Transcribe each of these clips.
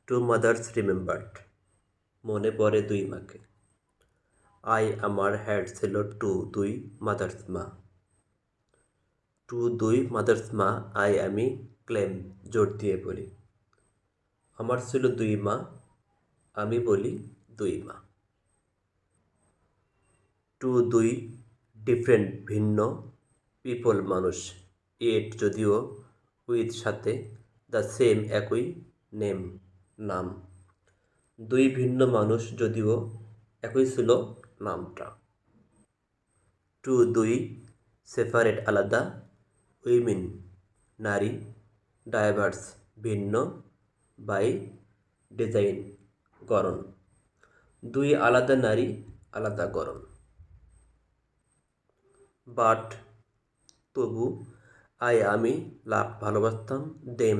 Two mother's remembered, মনে পড়ে দুই মাকে। আমার হ্যাড ছিল দুই মাদার্স মা। দুই মাদার্স মা, আমি ক্লেম, জোর দিয়ে বলি। আমার ছিল দুই মা, আমি বলি দুই মা। দুই ডিফারেন্ট, ভিন্ন, পিপল মানুষ, যদিও, উইথ সাথে, দ্য সেম একই, নেম নাম। দুই ভিন্ন মানুষ যদিও একই ছিল নামটা। দুই সেপারেট আলাদা, উইমেন নারী, ডাইভার্স ভিন্ন, বাই ডিজাইন গড়ন। দুই আলাদা নারী, আলাদা গড়ন। বাট তবু, আমি লাভ ভালোবাসতাম, দেম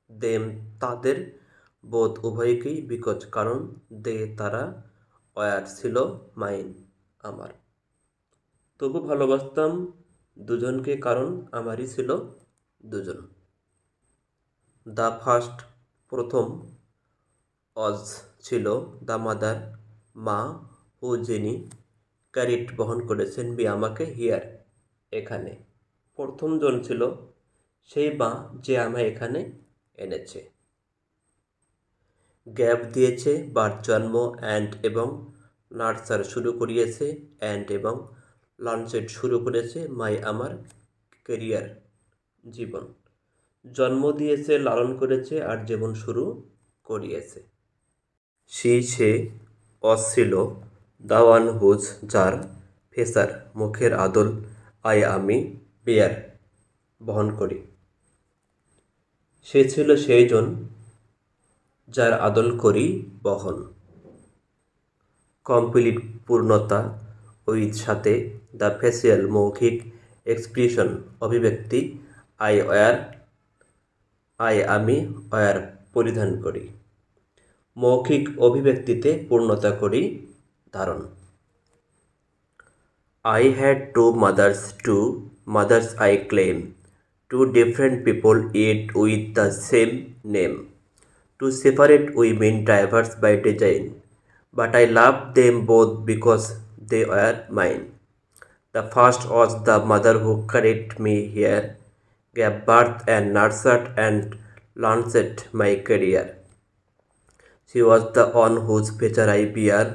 দেম তাদের, বোধ উভয়কেই, বিকজ কারণ, তারা, ওয়ার ছিল, মাইন আমার। তবু ভালোবাসতাম দুজনকে, কারণ আমারই ছিল দুজন। দ্য ফার্স্ট প্রথম, অজ ছিল, দ্য মাদার মা, ও যিনি, ক্যারিট বহন করেছেন, আমাকে, হিয়ার এখানে। প্রথম জন ছিল সেই মা যে আমায় এখানে এনেছে। গ্যাপ দিয়েছে, বার্থ জন্ম, এবং নার্সার শুরু করিয়েছে, এবং লঞ্চেট শুরু করেছে, আমার কেরিয়ার জীবন। জন্ম দিয়েছে, লালন করেছে, আর জীবন শুরু করিয়েছে। সে ছিল, দ্য ওয়ান হুজ, যার, ফেসার মুখের আদল, আমি বেয়ার বহন করি। সে ছিল সেই জন যার আদল করি বহন। কমপ্লিট পূর্ণতা, উইথ সাথে, দ্য ফেসিয়াল মৌখিক, এক্সপ্রেশন অভিব্যক্তি, আমি ওয়ার পরিধান করি। মৌখিক অভিব্যক্তিতে পূর্ণতা করি ধারণ। I had two mothers I claim. Two different people yet with the same name. Two separate women diverse by design. But I loved them both because they were mine. The first was the mother who carried me here, gave birth and nurtured and launched my career. She was the one whose feature I bear,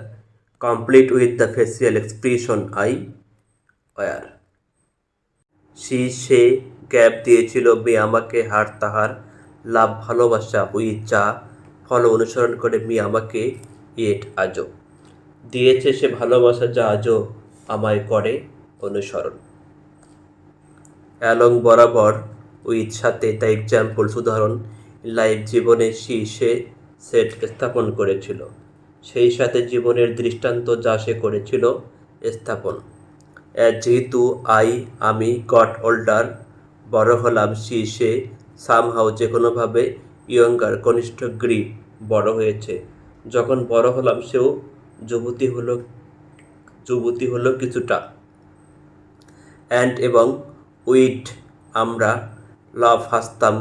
complete with the facial expression I wear. Say gap দিয়েছিল, আমাকে, হার তাহার, লাভ ভালোবাসা, যা, follow অনুসরণ করে, আমাকে, আজও দিয়েছে সে ভালোবাসা, যা আজও আমায় করে অনুসরণ। অ্যালং বরাবর, উইথ সাথে, দ্য এক্সাম্পল উদাহরণ, লাইফ জীবনে, সে সেট স্থাপন করেছিল, সেই সাথে জীবনের দৃষ্টান্ত, যা সে করেছিল স্থাপন। যেহেতু আমি গট ওল্ডার, বড় হলাম, সে সামহাও যে কোনোভাবে, ইয়ঙ্গার কনিষ্ঠ, বড় হয়েছে, যখন বড় হলাম সেও যুবতী হলো কিছুটা। এবং উইড আমরা, লাভ হাসতাম,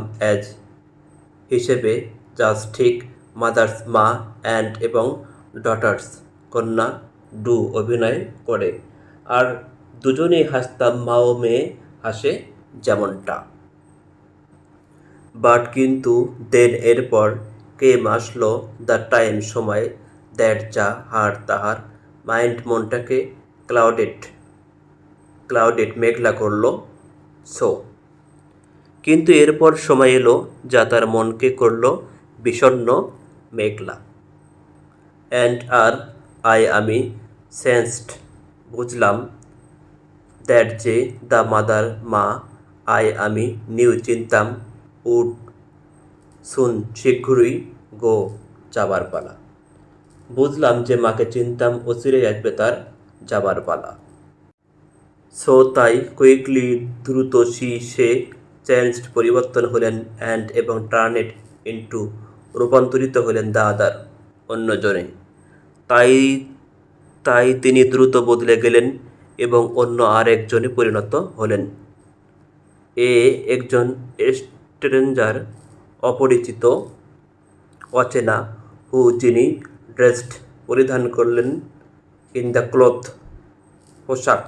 হিসেবে, জাস্ট ঠিক, মাদার্স মা, এবং ডটার্স কন্যা, অভিনয় করে, আর দুজনেই হাসতাম, মা ও মেয়ে হাসে যেমনটা। বাট কিন্তু, দেন এরপর, আসলো, দ্য টাইম সময়, দ্যাট যা, হার তাহার, মাইন্ড মনটাকে, ক্লাউডেড মেঘলা করলো, কিন্তু এরপর সময় এলো, যা তার মনকে করলো বিষণ্ণ, মেঘলা। আর আমি সেন্সড, বুঝলাম, দ্যাট যে, দ্য মাদার মা, আমি নিউ চিনতাম, উড সুন শীঘ্রই, গো যাবার পালা। বুঝলাম যে মাকে চিনতাম, অচিরেই আসবে তার যাবার পালা। তাই কুইকলি, দ্রুত, সে চেঞ্জড পরিবর্তন হলেন, এবং টার্নেড ইন্টু রূপান্তরিত হলেন, দ্য আদার অন্যজনে। তাই তিনি দ্রুত বদলে গেলেন এবং অন্য আর একজনে পরিণত হলেন। একজন স্ট্রেঞ্জার, অপরিচিত, অচেনা, হু যিনি ড্রেসড পরিধান করলেন, ইন দ্য ক্লথ পোশাক,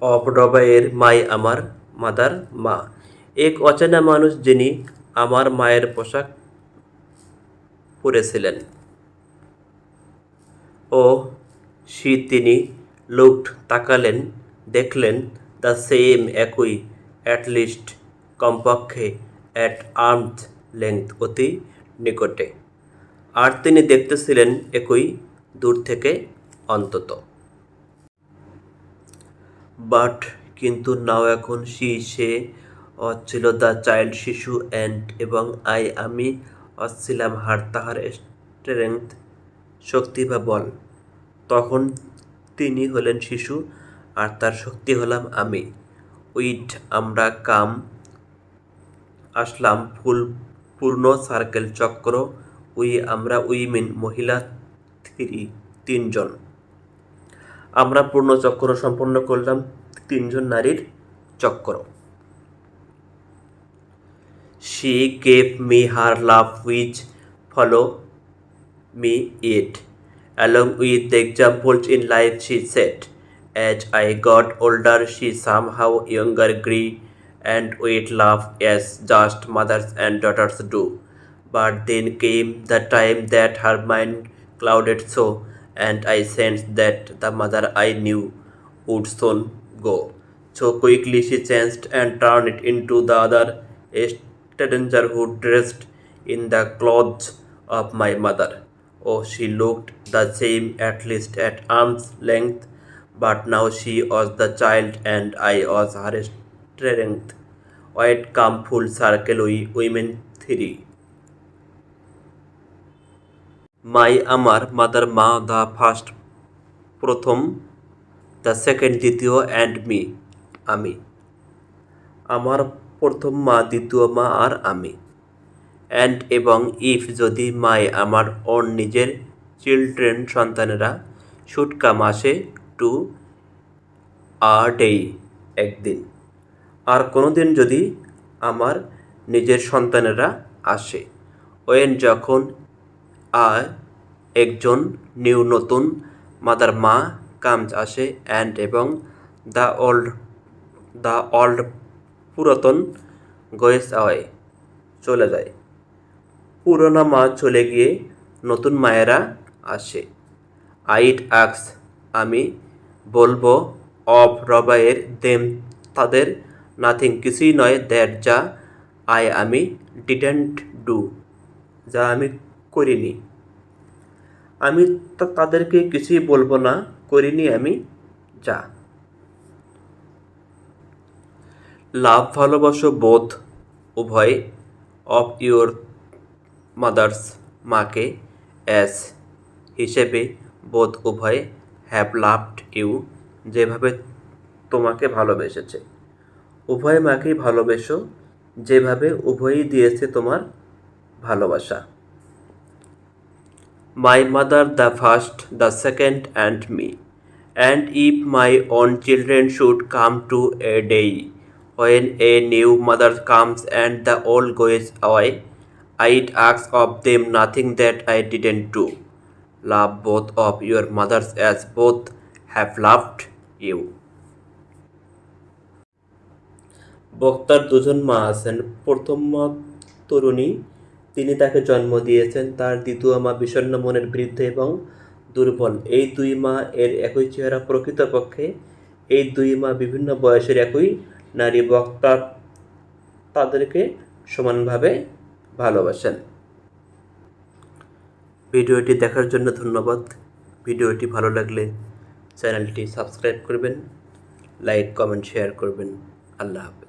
অফ রবাইয়ের মাই আমার মাদার মা, এক অচেনা মানুষ যিনি আমার মায়ের পোশাক পরেছিলেন। ও সি তিনি লুকড তাকালেন, দেখলেন, দ্য সেম একই, অ্যাট লিস্ট কমপক্ষে, অ্যাট আর্মস লেংথ অতি নিকটে, আর তিনি দেখতেছিলেন একই, দূর থেকে অন্তত। বাট কিন্তু নাও এখন সে ছিল দ্য চাইল্ড শিশু, অ্যান্ড এবং আমি ছিলাম তাহার স্ট্রেংথ শক্তি বা বল। তখন তিনি হলেন শিশু আর তার শক্তি হলাম আমি। উইট আমরা কাম আসলাম, ফুল পূর্ণ সার্কেল চক্র, আমরা উইমেন মহিলা, তিনজন, আমরা পূর্ণ চক্র সম্পন্ন করলাম, তিনজন নারীর চক্র। She gave me her love which follow me it, along with the examples in life she set. As I got older she somehow younger grew, and with love as just mothers and daughters do. But then came the time that her mind clouded so, and I sensed that the mother I knew would soon go. So quickly she changed and turned it into the other, a stranger who dressed in the clothes of my mother. Oh, she looked the same, at least at arm's length, but now she was the child and I was her strength. White come full circle, we women three. মাই আমার, mother মা, the first প্রথম, the second দ্বিতীয়, and me আমি, আমার প্রথম মা, দ্বিতীয় মা আর আমি। অ্যান্ড এবং, ইফ যদি, মাই আমার ওর নিজের, চিলড্রেন সন্তানেরা, শুড কাম আসে, টু আ ডে একদিন, আর কোনো দিন যদি আমার নিজের সন্তানেরা আসে, ওয়েন যখন, একজন, নিউ নতুন, মাদার মা, কামস আসে, অ্যান্ড এবং, দ্য ওল্ড পুরাতন, গোয়েস অ্যাওয়ে চলে যায়, পুরোনো মা চলে গিয়ে নতুন মায়েরা আসে। আইড আক্স আমি বলবো, অফ রবাইয়ের, দেম তাদের, নাথিং কিছুই নয়, দ্যাট যা, আমি ডিডেন্ট ডু যা আমি করিনি, আমি তাদেরকে কিছুই বলবো না, করিনি আমি যা। লাভ ভালোবাসো বোধ উভয়, অফ ইউর মাদার্স মাকে, অ্যাস হিসেবে, বোধ উভয়, হ্যাভ লাভড ইউ যেভাবে তোমাকে ভালোবেসেছে, উভয় মাকেই ভালোবেসো যেভাবে উভয়ই দিয়েছে তোমার ভালোবাসা। My mother the first, the second, and me, and if my own children should come to a day when a new mother comes and the old goes away, I'd ask of them nothing that I didn't do. Love both of your mothers as both have loved you. বক্তার দুজন মা আছেন। প্রথম মা তরুণী, তিনি তাকে জন্ম দিয়েছেন। তার দ্বিতীয় মা বিষণ্ণ মনের বৃদ্ধ এবং দুর্বল। এই দুই মা এর একই চেহারা। প্রকৃতপক্ষে এই দুই মা বিভিন্ন বয়সের একই নারী। বক্তা তাদেরকে সমানভাবে ভালোবাসেন। ভিডিওটি দেখার জন্য ধন্যবাদ। ভিডিওটি ভালো লাগলে চ্যানেলটি সাবস্ক্রাইব করবেন, লাইক, কমেন্ট, শেয়ার করবেন। আল্লাহ হাফেজ।